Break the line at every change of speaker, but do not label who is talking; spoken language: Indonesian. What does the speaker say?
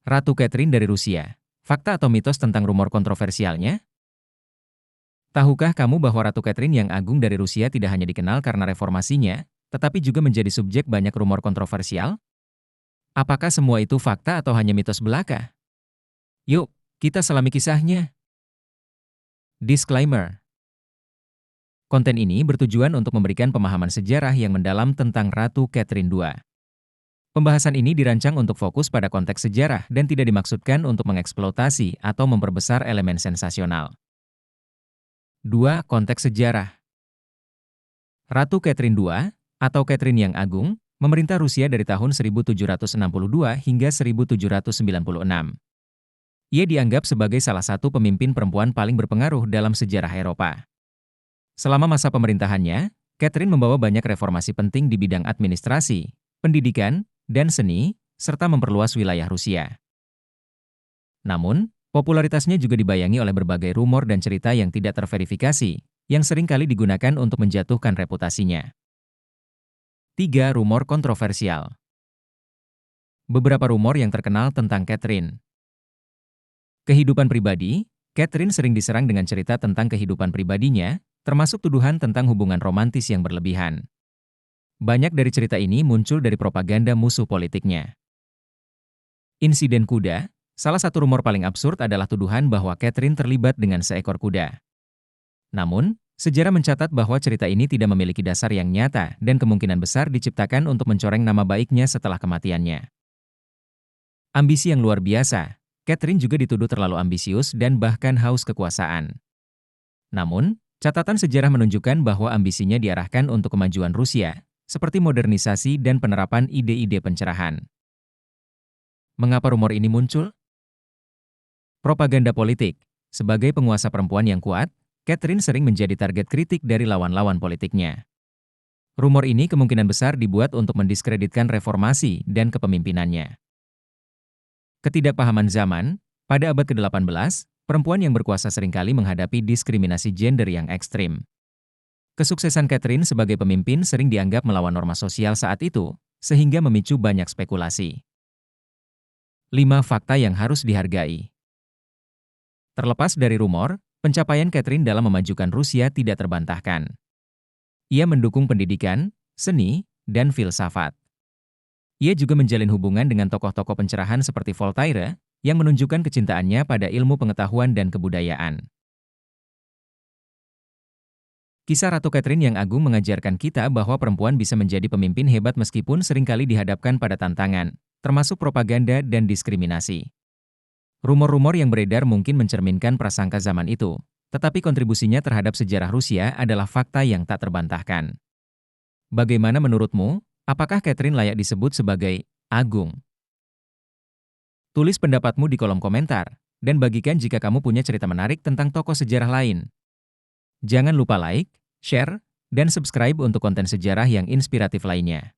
Ratu Catherine dari Rusia. Fakta atau mitos tentang rumor kontroversialnya? Tahukah kamu bahwa Ratu Catherine yang agung dari Rusia tidak hanya dikenal karena reformasinya, tetapi juga menjadi subjek banyak rumor kontroversial? Apakah semua itu fakta atau hanya mitos belaka? Yuk, kita selami kisahnya. Disclaimer. Konten ini bertujuan untuk memberikan pemahaman sejarah yang mendalam tentang Ratu Catherine II. Pembahasan ini dirancang untuk fokus pada konteks sejarah dan tidak dimaksudkan untuk mengeksploitasi atau memperbesar elemen sensasional. 2. Konteks sejarah. Ratu Catherine II, atau Catherine yang Agung, memerintah Rusia dari tahun 1762 hingga 1796. Ia dianggap sebagai salah satu pemimpin perempuan paling berpengaruh dalam sejarah Eropa. Selama masa pemerintahannya, Catherine membawa banyak reformasi penting di bidang administrasi, pendidikan, dan seni, serta memperluas wilayah Rusia. Namun, popularitasnya juga dibayangi oleh berbagai rumor dan cerita yang tidak terverifikasi, yang sering kali digunakan untuk menjatuhkan reputasinya. 3. Rumor kontroversial. Beberapa rumor yang terkenal tentang Catherine. Kehidupan pribadi, Catherine sering diserang dengan cerita tentang kehidupan pribadinya, termasuk tuduhan tentang hubungan romantis yang berlebihan. Banyak dari cerita ini muncul dari propaganda musuh politiknya. Insiden kuda, salah satu rumor paling absurd adalah tuduhan bahwa Catherine terlibat dengan seekor kuda. Namun, sejarah mencatat bahwa cerita ini tidak memiliki dasar yang nyata dan kemungkinan besar diciptakan untuk mencoreng nama baiknya setelah kematiannya. Ambisi yang luar biasa, Catherine juga dituduh terlalu ambisius dan bahkan haus kekuasaan. Namun, catatan sejarah menunjukkan bahwa ambisinya diarahkan untuk kemajuan Rusia, seperti modernisasi dan penerapan ide-ide pencerahan. Mengapa rumor ini muncul? Propaganda politik. Sebagai penguasa perempuan yang kuat, Catherine sering menjadi target kritik dari lawan-lawan politiknya. Rumor ini kemungkinan besar dibuat untuk mendiskreditkan reformasi dan kepemimpinannya. Ketidakpahaman zaman, pada abad ke-18, perempuan yang berkuasa seringkali menghadapi diskriminasi gender yang ekstrim. Kesuksesan Catherine sebagai pemimpin sering dianggap melawan norma sosial saat itu, sehingga memicu banyak spekulasi. 5. Fakta yang harus dihargai. Terlepas dari rumor, pencapaian Catherine dalam memajukan Rusia tidak terbantahkan. Ia mendukung pendidikan, seni, dan filsafat. Ia juga menjalin hubungan dengan tokoh-tokoh pencerahan seperti Voltaire, yang menunjukkan kecintaannya pada ilmu pengetahuan dan kebudayaan. Kisah Ratu Catherine yang Agung mengajarkan kita bahwa perempuan bisa menjadi pemimpin hebat meskipun seringkali dihadapkan pada tantangan, termasuk propaganda dan diskriminasi. Rumor-rumor yang beredar mungkin mencerminkan prasangka zaman itu, tetapi kontribusinya terhadap sejarah Rusia adalah fakta yang tak terbantahkan. Bagaimana menurutmu, apakah Catherine layak disebut sebagai agung? Tulis pendapatmu di kolom komentar, dan bagikan jika kamu punya cerita menarik tentang tokoh sejarah lain. Jangan lupa like, share, dan subscribe untuk konten sejarah yang inspiratif lainnya.